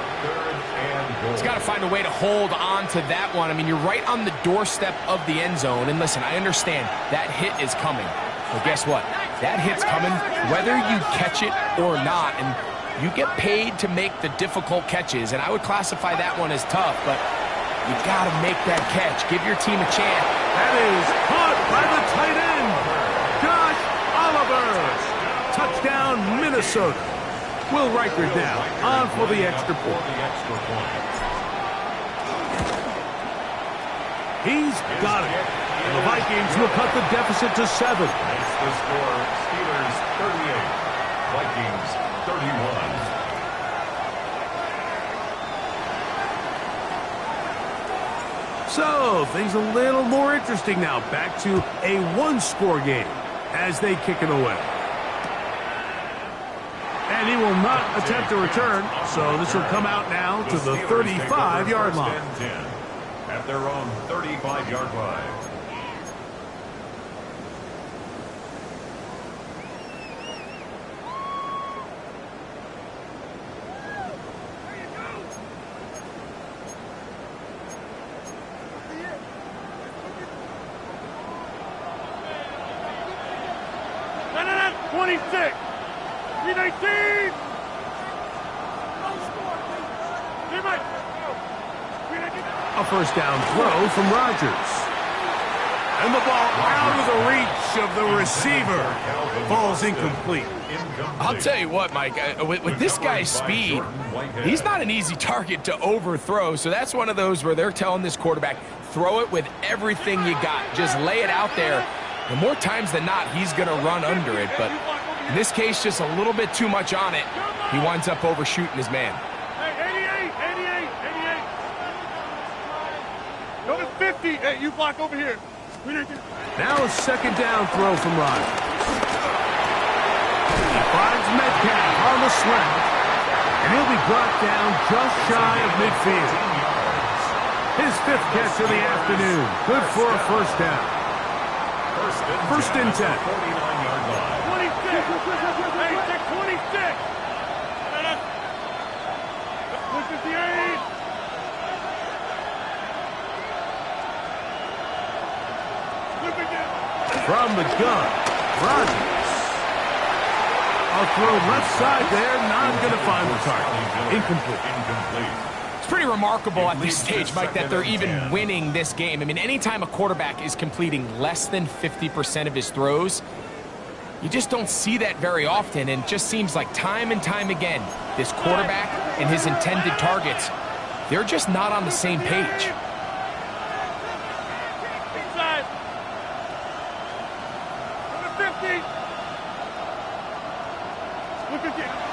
He's got to find a way to hold on to that one. I mean, you're right on the doorstep of the end zone. And listen, I understand that hit is coming. But guess what? That hit's coming whether you catch it or not. And you get paid to make the difficult catches. And I would classify that one as tough, but you got to make that catch. Give your team a chance. That is caught by the tight end, Josh Oliver. Touchdown, Minnesota. Will Riker down on for the extra point. He's got it. And the Vikings will cut the deficit to 7. That's the score. Steelers 38, Vikings 31. So, things a little more interesting now. Back to a one-score game as they kick it away. And he will not attempt to return, so this will come out now to the 35-yard line. At their own 35-yard line. 26. 319. A first down throw from Rodgers. And the ball out of the reach of the receiver. Falls incomplete. I'll tell you what, Mike, with this guy's speed, he's not an easy target to overthrow. So that's one of those where they're telling this quarterback, throw it with everything you got. Just lay it out there. And more times than not, he's going to run under it. But in this case, just a little bit too much on it. He winds up overshooting his man. Hey, 88. Go to 50. Hey, you block over here. Now a second down throw from Rodgers. He finds Metcalf on the slant. And he'll be brought down just shy of midfield. His fifth catch of the afternoon. Good for a first down. First and 10. 49-yard line. 26. Hey, 26. 158. From the gun, Rodgers. A throw left side there, not going to find the target. Incomplete. It's pretty remarkable at this stage, Mike, that they're even winning this game. I mean, anytime a quarterback is completing less than 50% of his throws, you just don't see that very often, and it just seems like time and time again, this quarterback and his intended targets, they're just not on the same page.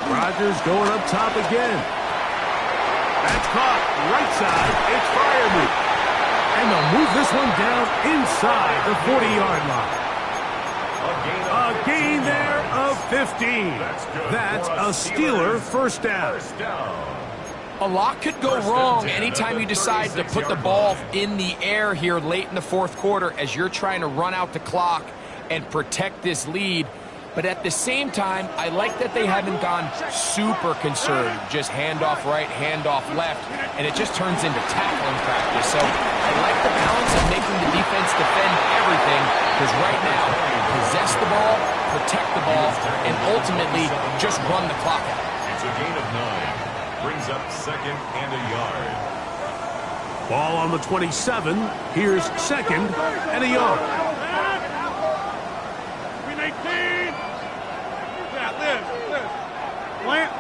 Rodgers going up top again. That's caught right side. It's fired. And they'll move this one down inside the 40-yard line. A gain there of 15. That's a Steeler first down. A lot could go wrong anytime you decide to put the ball in the air here late in the fourth quarter as you're trying to run out the clock and protect this lead. But at the same time, I like that they haven't gone super conservative. Just handoff right, handoff left, and it just turns into tackling practice. So I like the balance of making the defense defend everything, because right now, possess the ball, protect the ball, and ultimately just run the clock out. It's a gain of 9. Brings up second and a yard. Ball on the 27. Here's second and a yard. 319. This. Plant.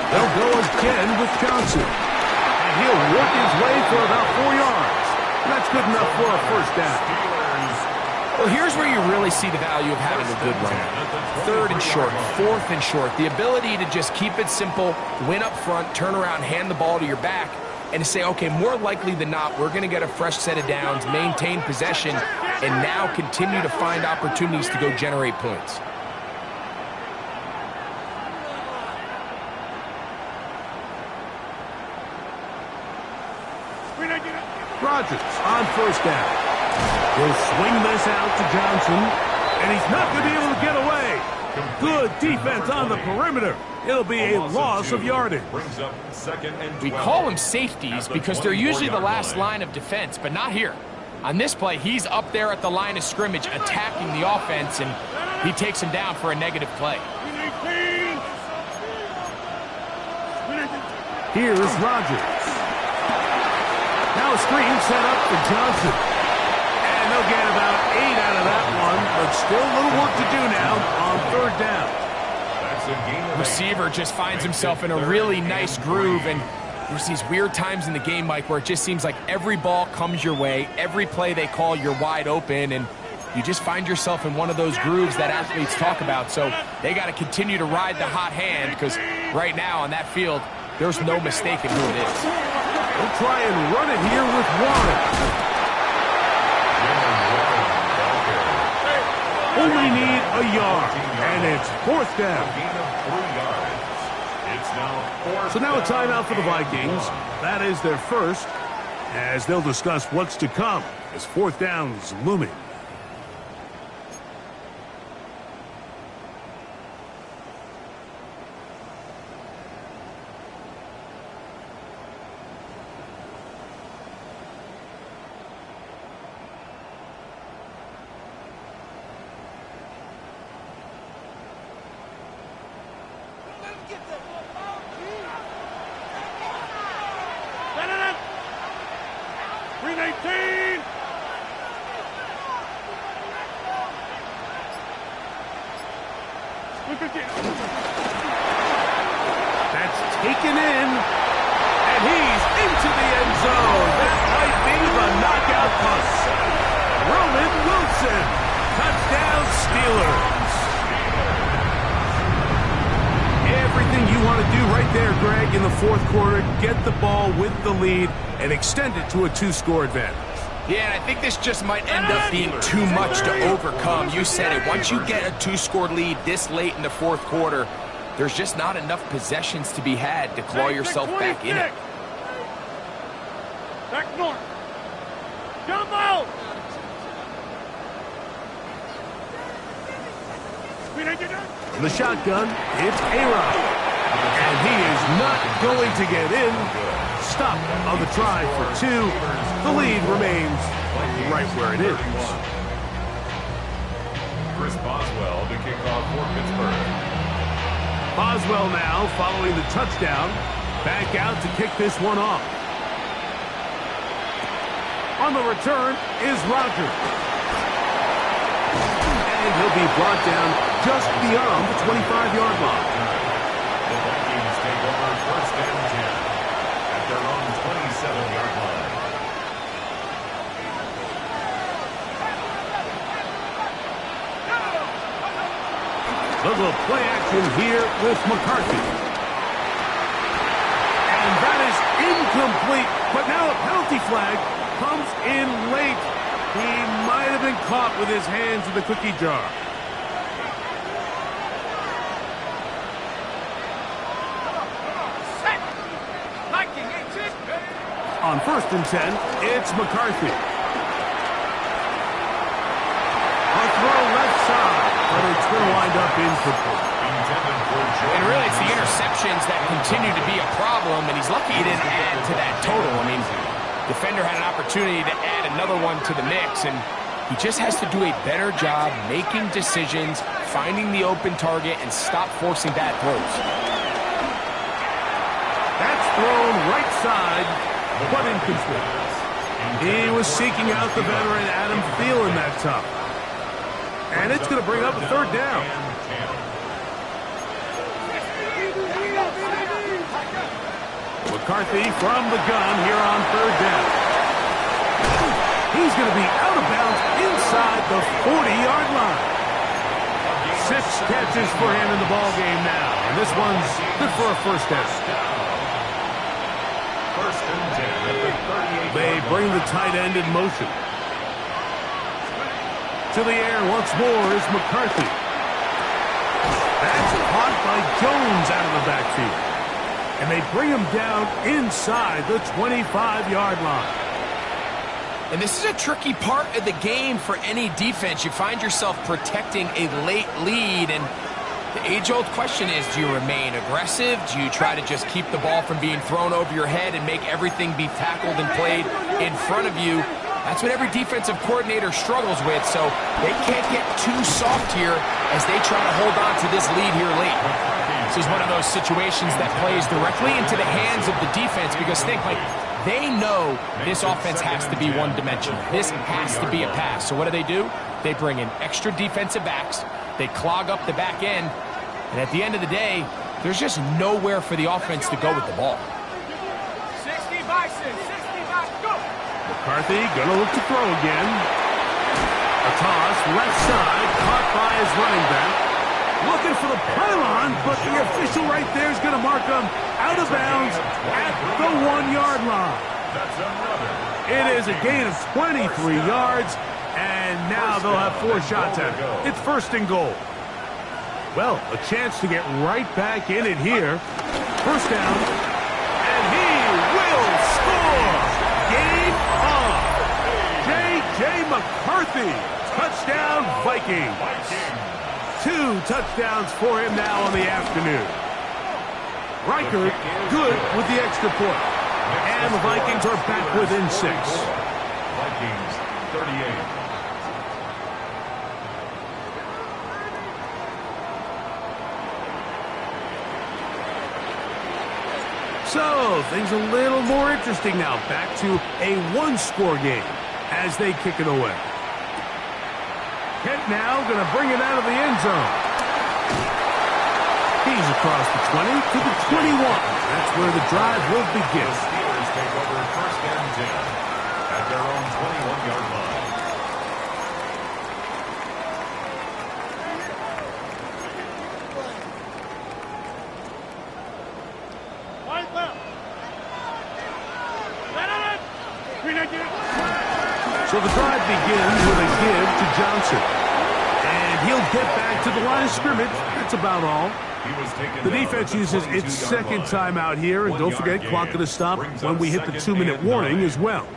They'll go again with Johnson. And he'll work his way for about 4 yards. That's good enough for a first down. Well, here's where you really see the value of having a good run. Third and short, fourth and short. The ability to just keep it simple, win up front, turn around, hand the ball to your back, and to say, okay, more likely than not, we're going to get a fresh set of downs, maintain possession, and now continue to find opportunities to go generate points. Rodgers on first down. He'll swing this out to Johnson, and he's not going to be able to get away. Good defense on the perimeter. It'll be a loss of yardage. We call them safeties because they're usually the last line of defense, but not here. On this play, he's up there at the line of scrimmage attacking the offense, and he takes him down for a negative play. Here's Rodgers. Now a screen set up for Johnson. And they'll get about 8 out of that one, but still a little work to do now on third down. Receiver just finds himself in a really nice groove, and there's these weird times in the game, Mike, where it just seems like every ball comes your way, every play they call, you're wide open, and you just find yourself in one of those grooves that athletes talk about. So they got to continue to ride the hot hand, because right now on that field, there's no mistaking who it is. They'll try and run it here with Warren. Only need a yard, and it's fourth down. So now a timeout for the Vikings. That is their first, as they'll discuss what's to come as fourth down's looming. Green 18. That's taken in, and he's into the end zone. That might be the knockout punt. Roman Wilson, touchdown Steelers. Everything you want to do right there, Greg, in the fourth quarter, get the ball with the lead and extend it to a 2-score advantage. Yeah, and I think this just might end up being too much to overcome. You said it. Once you get a 2-score lead this late in the fourth quarter, there's just not enough possessions to be had to claw yourself back in it. Back north. Gaml. In the shotgun, it's A-Rod. And he is not going to get in. Stopped on the try for 2. The lead remains right where it is. Chris Boswell to kick off for Pittsburgh. Boswell now following the touchdown. Back out to kick this one off. On the return is Rogers. And he'll be brought down just beyond the 25-yard line. The Vikings take over first and 10 at their own 27-yard line. Little play action here with McCarthy. And that is incomplete, but now a penalty flag comes in late. He might have been caught with his hands in the cookie jar. On first and 10, it's McCarthy. A throw left side, but it's going to wind up incomplete. And really, it's the interceptions that continue to be a problem, and he's lucky he didn't add to that total. I mean, defender had an opportunity to add another one to the mix, and he just has to do a better job making decisions, finding the open target, and stop forcing bad throws. That's thrown right side, but incomplete. He was seeking out the veteran Adam Thielen that time. And it's going to bring up a third down. McCarthy from the gun here on third down. He's going to be out of bounds inside the 40-yard line. 6 catches for him in the ballgame now. And this one's good for a first down. First and 10 at the 38. They bring the tight end in motion. To the air once more is McCarthy. That's caught by Jones out of the backfield. And they bring him down inside the 25-yard line. And this is a tricky part of the game for any defense. You find yourself protecting a late lead, and the age-old question is, do you remain aggressive? Do you try to just keep the ball from being thrown over your head and make everything be tackled and played in front of you? That's what every defensive coordinator struggles with, so they can't get too soft here as they try to hold on to this lead here late. This is one of those situations that plays directly into the hands of the defense, because think, like, they know this offense has to be one-dimensional. This has to be a pass. So what do? They bring in extra defensive backs. They clog up the back end. And at the end of the day, there's just nowhere for the offense to go with the ball. 60 Bison, 60 back, go! McCarthy gonna look to throw again. A toss, left side, caught by his running back. Looking for the pylon, but the official right there is gonna mark him out of bounds at the 1-yard line. It is a gain of 23 yards, and now they'll have 4 shots at it. It's first and goal. Well, a chance to get right back in it here. First down, and he will score! Game on! J.J. McCarthy, touchdown Vikings. 2 touchdowns for him now on the afternoon. Riker good with the extra point. And the Vikings are back within 6. Vikings 38. So, things a little more interesting now. Back to a one-score game as they kick it away. Kent now going to bring it out of the end zone. He's across the 20 to the 21. That's where the drive will begin. The Steelers take over first and 10 at their own 21-yard line. So the drive begins with a give to Johnson. And he'll get back to the line of scrimmage. That's about all. The defense uses its second timeout here. And don't forget, clock going to stop when we hit the 2-minute warning as well.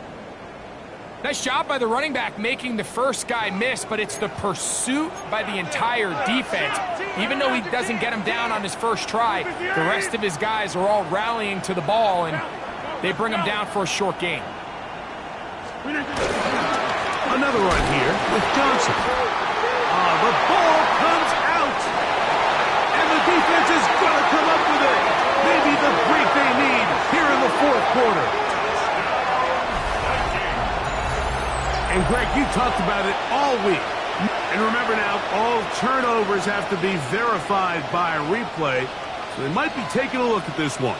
Nice job by the running back making the first guy miss, but it's the pursuit by the entire defense. Even though he doesn't get him down on his first try, the rest of his guys are all rallying to the ball, and they bring him down for a short gain. Another run here with Johnson. The ball comes out. And the defense is going to come up with it. Maybe the break they need here in the fourth quarter. And Greg, you talked about it all week. And remember now, all turnovers have to be verified by a replay. So they might be taking a look at this one.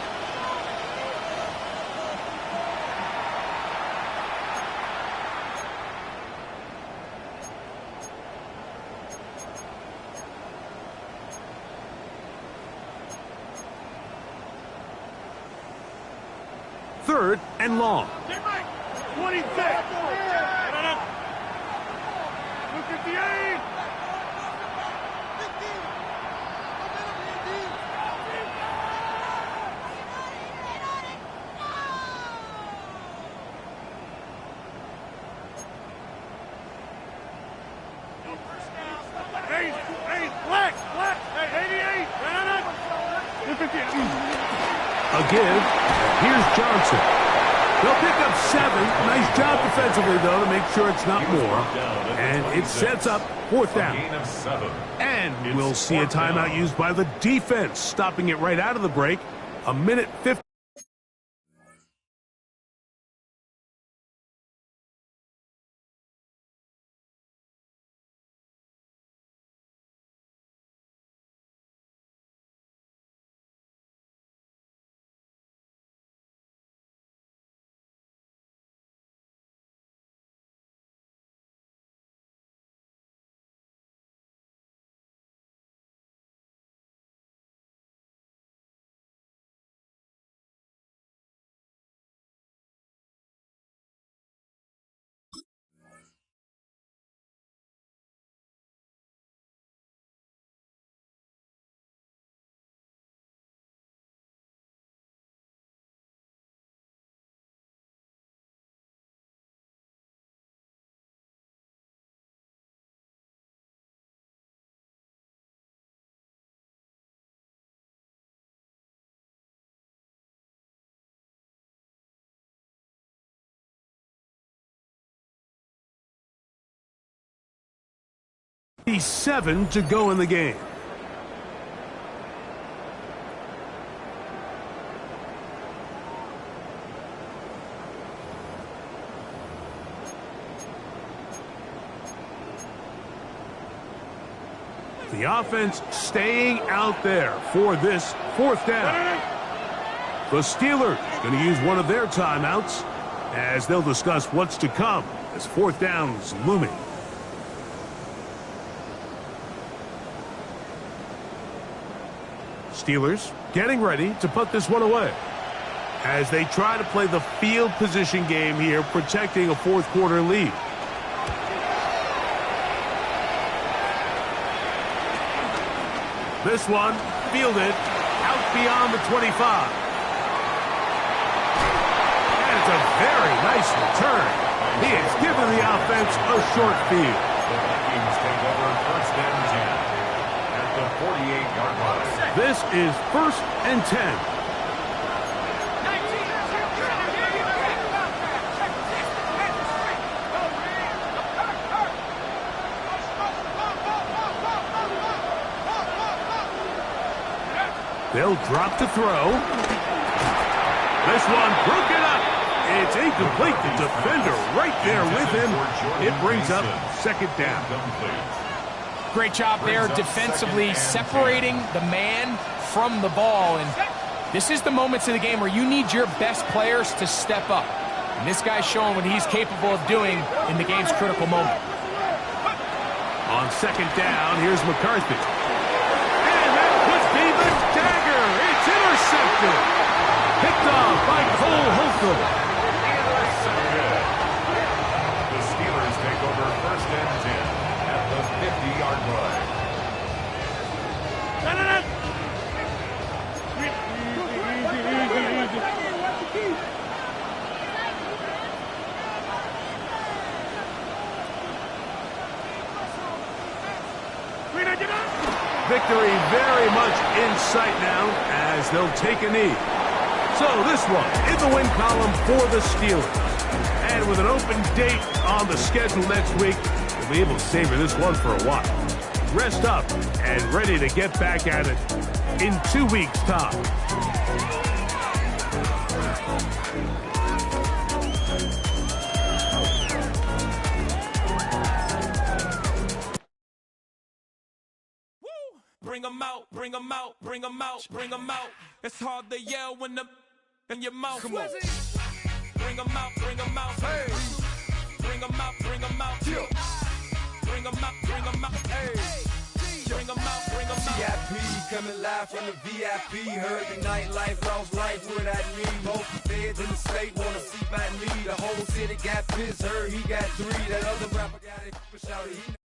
Third and long. 26. 58. Black. 88. A give. Here's Johnson. They'll pick up 7. Nice job defensively, though, to make sure it's not more. And it sets up fourth down. And we'll see a timeout used by the defense, stopping it right out of the break. 1:50. .7 to go in the game. The offense staying out there for this fourth down. The Steelers going to use one of their timeouts as they'll discuss what's to come as fourth down's looming. Steelers getting ready to put this one away as they try to play the field position game here, protecting a fourth quarter lead. This one fielded out beyond the 25. And it's a very nice return. He has given the offense a short field. The Vikings take over first and 10 at the 48-yard line. This is first and 10. They'll drop to throw. This one broken up. It's incomplete. The defender right there with him. It brings up second down. Great job there defensively, separating the man from the ball. And this is the moments of the game where you need your best players to step up. And this guy's showing what he's capable of doing in the game's critical moment. On second down, here's McCarthy. And that could be the dagger. It's intercepted. Picked off by Cole Holcomb. The Steelers take over first and 10 at the 50-yard line. Victory very much in sight now as they'll take a knee. So this one in the win column for the Steelers. And with an open date on the schedule next week, we'll be able to savor this one for a while. Rest up and ready to get back at it in 2 weeks' time. Bring 'em out, bring 'em out, bring 'em out, bring 'em out. It's hard to yell when the in your mouth. Come on. Bring 'em out, bring 'em out. Hey. Bring 'em out, bring 'em out. Yeah. Bring 'em out, bring 'em out. Hey. Bring 'em out, bring 'em out. VIP coming live from the VIP. Heard the nightlife, lost life without me. Most feds in the state wanna see by me. The whole city got pissed, heard he got 3. That other rapper got it, shout it.